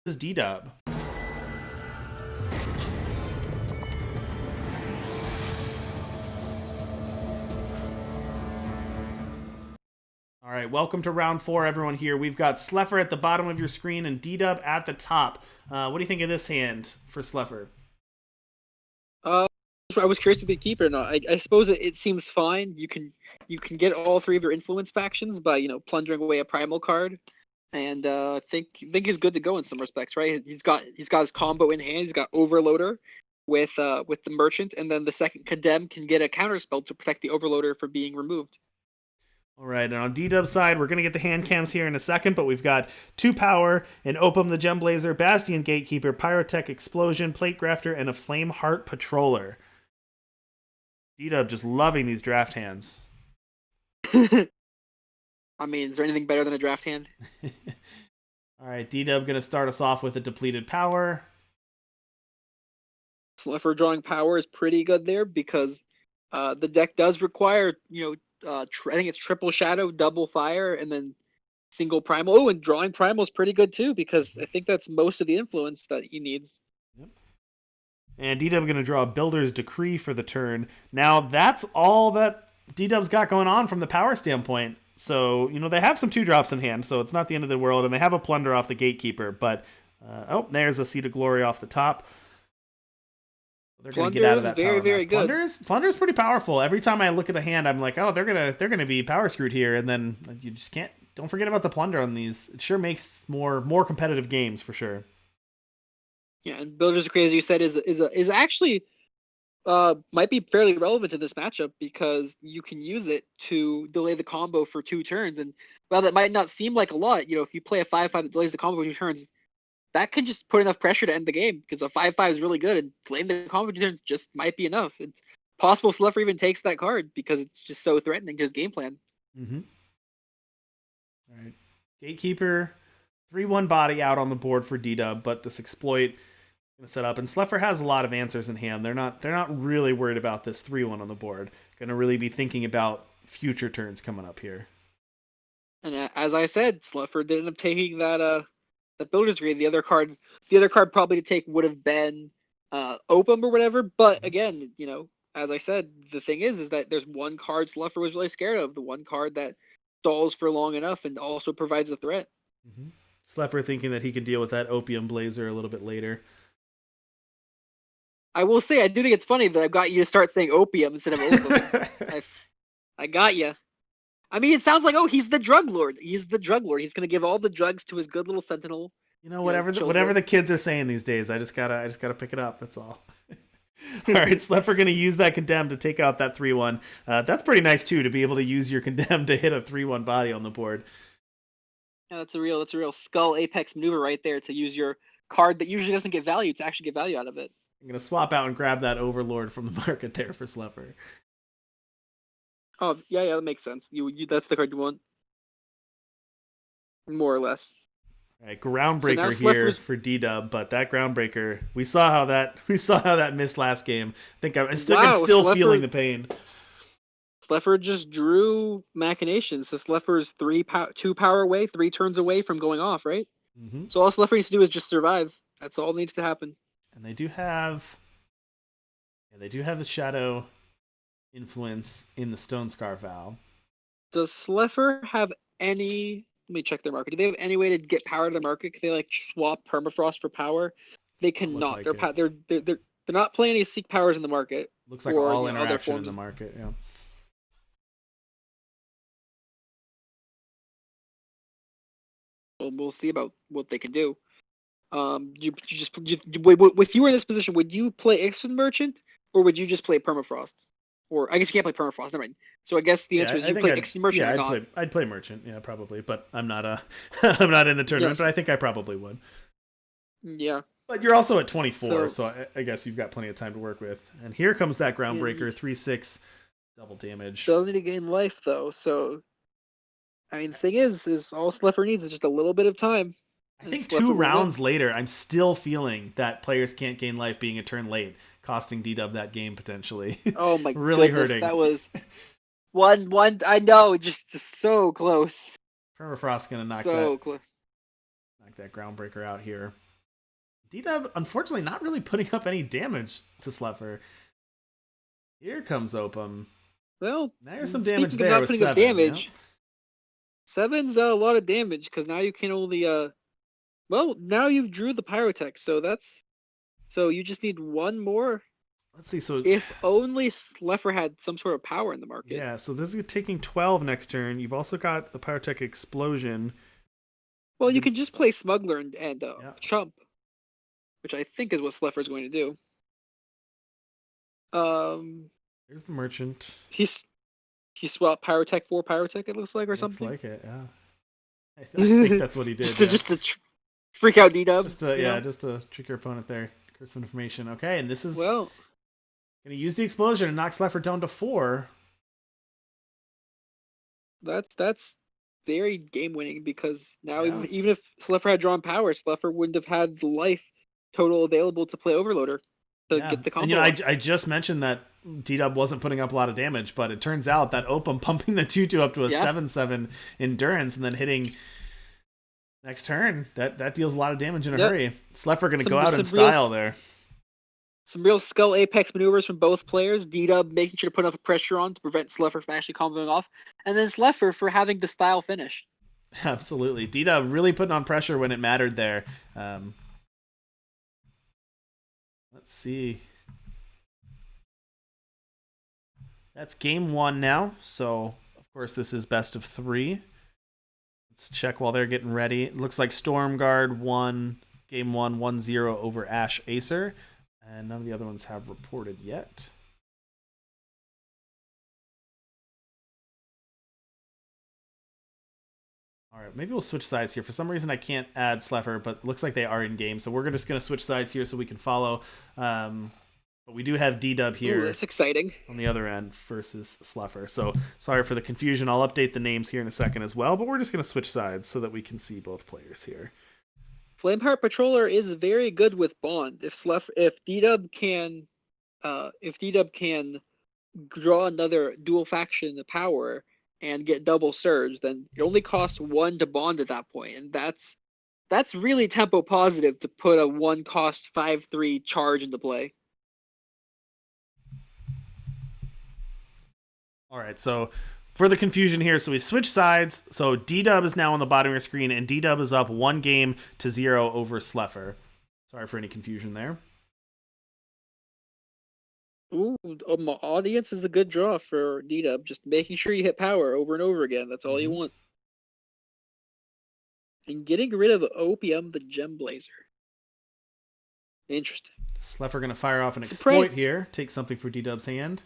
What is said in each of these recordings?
This is deedub. All right, welcome to round 4, everyone. Here we've got Slepher at the bottom of your screen and deedub at the top. What do you think of this hand for Slepher? Uh, I was curious if they keep it or not. I suppose it seems fine. You can get all three of your influence factions by plundering away a primal card, and think he's good to go in some respects, right? He's got his combo in hand. He's got Overloader with the merchant, and then the second condemn can get a counter spell to protect the Overloader from being removed. All right, and on deedub side, we're going to get the hand cams here in a second, but we've got 2 power, an Opum the Gemblazer, Bastion Gatekeeper, Pyrotech Explosion, Plate Grafter, and a Flameheart Patroller. deedub just loving these draft hands. I mean, is there anything better than a draft hand? All right, deedub going to start us off with a depleted power. Slepher drawing power is pretty good there because the deck does require, I think it's triple shadow, double fire, and then single primal. Oh, and drawing primal is pretty good too because I think that's most of the influence that he needs. Yep. And deedub going to draw a Builder's Decree for the turn. Now, that's all that deedub's got going on from the power standpoint. So, they have some 2-drops in hand, so it's not the end of the world, and they have a Plunder off the Gatekeeper, but, there's a Seat of Glory off the top. They're going to get out of that very, power very good. Plunder's pretty powerful. Every time I look at the hand, I'm like, oh, they're gonna be power screwed here, and then you just can't. Don't forget about the Plunder on these. It sure makes more competitive games for sure. Yeah, and Builder's Decree, as you said, is actually might be fairly relevant to this matchup because you can use it to delay the combo for 2 turns. And while that might not seem like a lot, if you play a 5/5 that delays the combo for 2 turns, that can just put enough pressure to end the game because a 5/5 is really good, and delaying the combo turns just might be enough. It's possible Slepher even takes that card because it's just so threatening to his game plan. Mm-hmm. All right, Gatekeeper, 3/1 body out on the board for deedub, but this exploit going to set up, and Slepher has a lot of answers in hand. They're not really worried about this 3/1 on the board. Going to really be thinking about future turns coming up here. And as I said, Slepher did end up taking that Builder's Grade. The other card probably to take would have been Opum or whatever. But again, as I said, the thing is that there's one card Slepher was really scared of. The one card that stalls for long enough and also provides a threat. Mm-hmm. Slepher thinking that he could deal with that Opium Blazer a little bit later. I will say, I do think it's funny that I've got you to start saying Opium instead of Opum. I got you. I mean, it sounds like, he's the drug lord. He's the drug lord. He's gonna give all the drugs to his good little sentinel. Whatever the kids are saying these days, I just gotta pick it up. That's all. All right, Slepher gonna use that condemn to take out that 3/1. That's pretty nice too, to be able to use your condemn to hit a 3/1 body on the board. Yeah, that's a real skull apex maneuver right there to use your card that usually doesn't get value to actually get value out of it. I'm gonna swap out and grab that Overlord from the market there for Slepher. Oh yeah, that makes sense. You that's the card you want, more or less. All right, Groundbreaker so here for deedub, but that Groundbreaker, we saw how that missed last game. I think I'm still Slepher, feeling the pain. Slepher just drew Machinations, so Slepher's 2 power away, 3 turns away from going off, right? Mm-hmm. So all Slepher needs to do is just survive. That's all that needs to happen. And they do have the Shadow influence in the Stonescar Vow. Does Slepher have any? Let me check their market. Do they have any way to get power to the market? Can they swap Permafrost for power? They cannot. Like they're not playing any Seek powers in the market. Looks like all interaction in the market. Yeah. Well, we'll see about what they can do. If you were in this position, would you play Instant Merchant or would you just play Permafrost? Or I guess you can't play Permafrost. Never mind. So I guess the answer is you play Instant Merchant or not. I'd play Merchant, yeah, probably, but I'm not I'm not in the tournament, but I think I probably would. Yeah. But you're also at 24, so I guess you've got plenty of time to work with. And here comes that Groundbreaker, 3/6 double damage. Doesn't need to gain life though, so I mean the thing is all Slepher needs is just a little bit of time. I think 2 rounds later, I'm still feeling that players can't gain life being a turn late, costing deedub that game potentially. Oh my really goodness, hurting. That was one. I know, just so close. Permafrost gonna knock that Groundbreaker out here. deedub, unfortunately, not really putting up any damage to Slepher. Here comes Opum. Well, Now there's some damage speaking of there not with putting up 7. Yep. damage, 7's a lot of damage because now you can only well, now you've drew the pyrotech, so you just need one more. Let's see. So If only Slepher had some sort of power in the market. yeah, so this is taking 12 next turn. You've also got the pyrotech explosion. Well, you can just play Smuggler and Yeah. Chump, which I think is what Slepher's going to do. There's the merchant. He swapped Pyrotech for Pyrotech, it looks like, or Looks something. like it. Yeah. I think that's what he did. Just to freak out deedub. Just to trick your opponent there. Curse of information. Okay, and this is Well, gonna use the explosion and knock Slepher down to 4. that's very game winning because now Yeah. even if Slepher had drawn power, Slepher wouldn't have had the life total available to play Overloader to Yeah. get the combo. And I just mentioned that deedub wasn't putting up a lot of damage, but it turns out that Opum pumping the 2/2 up to a 7/7 endurance and then hitting next turn, that deals a lot of damage in a hurry. Slepher gonna go out in style there. Some real skull apex maneuvers from both players. deedub making sure to put enough pressure on to prevent Slepher from actually comboing off, and then Slepher for having the style finish. Absolutely, deedub really putting on pressure when it mattered there. Let's see. That's game 1 now. So of course this is best of 3. Let's check while they're getting ready. It looks like Stormguard won game 1 1-0 over Ash Acer. And none of the other ones have reported yet. All right, maybe we'll switch sides here. For some reason, I can't add Slepher, but it looks like they are in game. So we're just going to switch sides here so we can follow. But we do have deedub here. Ooh, that's exciting. On the other end versus Slepher. So sorry for the confusion. I'll update the names here in a second as well. But we're just going to switch sides so that we can see both players here. Flameheart Patroller is very good with Bond. If deedub can draw another dual faction power and get double surge, then it only costs 1 to bond at that point, and that's really tempo positive to put a 1 cost 5/3 charge into play. All right, so for the confusion here, so we switch sides. So deedub is now on the bottom of your screen, and deedub is up 1-0 over Slepher. Sorry for any confusion there. Ooh, audience is a good draw for deedub. Just making sure you hit power over and over again. That's all you want. And getting rid of Opium, the Gem Blazer. Interesting. Slepher gonna fire off an exploit here. Take something for deedub's hand.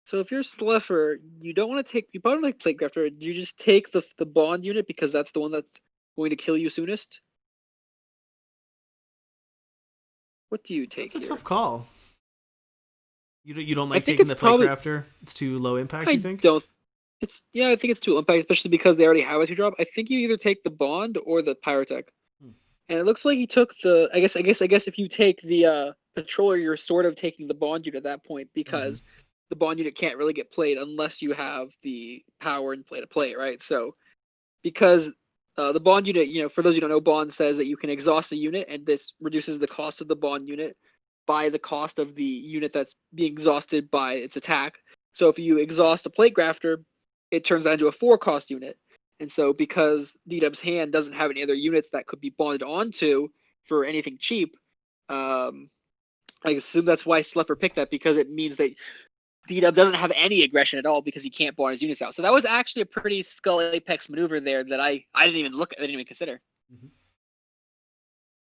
So if you're Slepher, you don't want to take. You probably like Plaguecrafter. You just take the bond unit because that's the one that's going to kill you soonest. What do you take? That's a here? tough call. You don't like taking the Plaguecrafter? It's too low impact. You think? I think it's too low impact, especially because they already have a 2-drop. I think you either take the bond or the Pyrotech. And it looks like he took the. I guess if you take the Patroller, you're sort of taking the bond unit at that point because the bond unit can't really get played unless you have the power and play to play it, right? So because the bond unit, for those who don't know, bond says that you can exhaust a unit, and this reduces the cost of the bond unit by the cost of the unit that's being exhausted by its attack. So if you exhaust a Plaguecrafter, it turns that into a 4-cost unit. And so because deedub's hand doesn't have any other units that could be bonded onto for anything cheap, I assume that's why Slepher picked that, because it means that deedub doesn't have any aggression at all because he can't bond his units out. So that was actually a pretty skull apex maneuver there that I didn't even consider.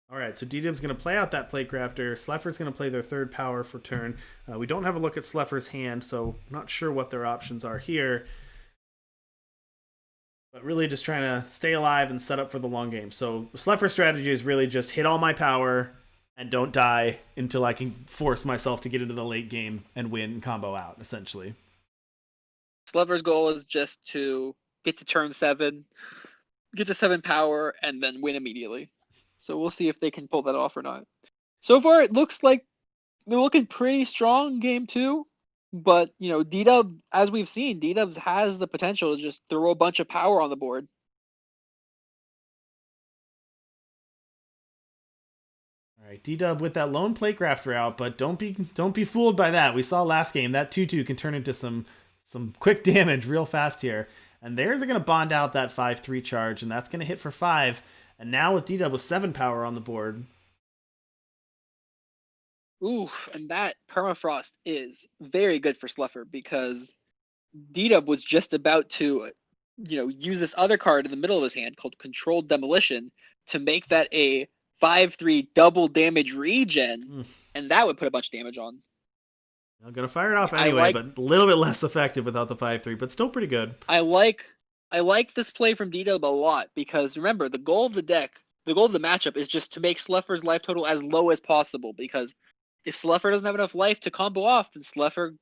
All right, so deedub's going to play out that Plaguecrafter. Slepher's going to play their 3rd power for turn. We don't have a look at Slepher's hand, so not sure what their options are here. But really just trying to stay alive and set up for the long game. So Slepher's strategy is really just hit all my power and don't die until I can force myself to get into the late game and win and combo out, essentially. Slepher's goal is just to get to turn 7, get to 7 power, and then win immediately. So we'll see if they can pull that off or not. So far, it looks like they're looking pretty strong game 2. But, deedub, as we've seen, deedub has the potential to just throw a bunch of power on the board. All right, deedub with that lone plate grafter out, but don't be fooled by that. We saw last game that 2/2 can turn into some quick damage real fast here. And theirs are going to bond out that 5/3 charge, and that's going to hit for 5. And now with deedub with 7 power on the board. Ooh, and that permafrost is very good for Slepher because deedub was just about to, use this other card in the middle of his hand called Controlled Demolition to make that a 5/3 double damage regen, and that would put a bunch of damage on. I'm gonna fire it off anyway, but a little bit less effective without the 5/3, but still pretty good. I like this play from deedub a lot because remember the goal of the matchup is just to make Slepher's life total as low as possible because if Slepher doesn't have enough life to combo off, then Slepher,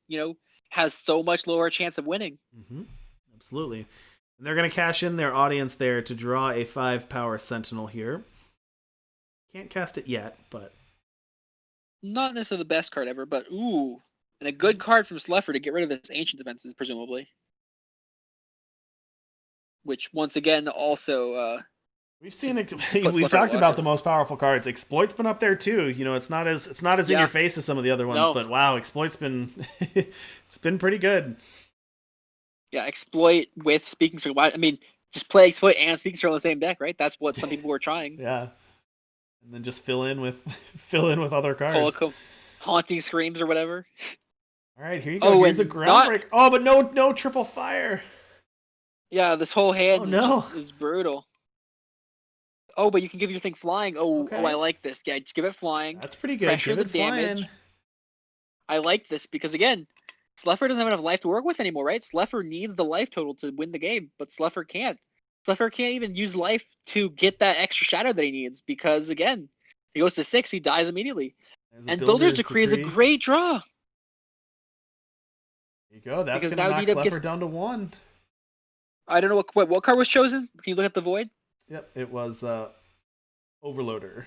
has so much lower chance of winning. Absolutely. And they're going to cash in their audience there to draw a 5 power Sentinel here. Can't cast it yet, but... Not necessarily the best card ever, but ooh. And a good card from Slepher to get rid of this Ancient Defenses, presumably. Which, once again, also... We've seen it. We've talked about the most powerful cards. Exploit's been up there too. It's not as in your face as some of the other ones, but wow, Exploit's been it's been pretty good. Yeah, Exploit with Speaking Circle. I mean, just play Exploit and Speaking Circle on the same deck, right? That's what some people were trying. Yeah, and then just fill in with other cards. Haunting Screams or whatever. All right, here you go. Oh, here's a Groundbreak. But no triple fire. Yeah, this whole hand is brutal. Oh, but you can give your thing flying. Oh, I like this. Yeah, just give it flying. That's pretty good. Pressure the damage. Flying. I like this because, again, Slepher doesn't have enough life to work with anymore, right? Slepher needs the life total to win the game, but Slepher can't. Slepher can't even use life to get that extra shadow that he needs because, again, he goes to 6, he dies immediately. And Builder's Decree is a great draw. There you go. That's going to knock Slepher down to 1. I don't know what card was chosen. Can you look at the Void? Yep, it was Overloader.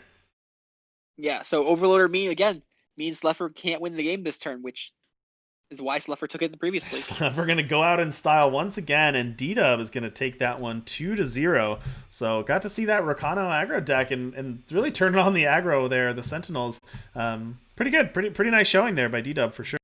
Yeah, so Overloader means Slepher can't win the game this turn, which is why Slepher took it previously. Slepher going to go out in style once again, and deedub is going to take that one 2-0. So got to see that Rakano aggro deck and really turning on the aggro there, the Sentinels. Pretty good, pretty nice showing there by deedub for sure.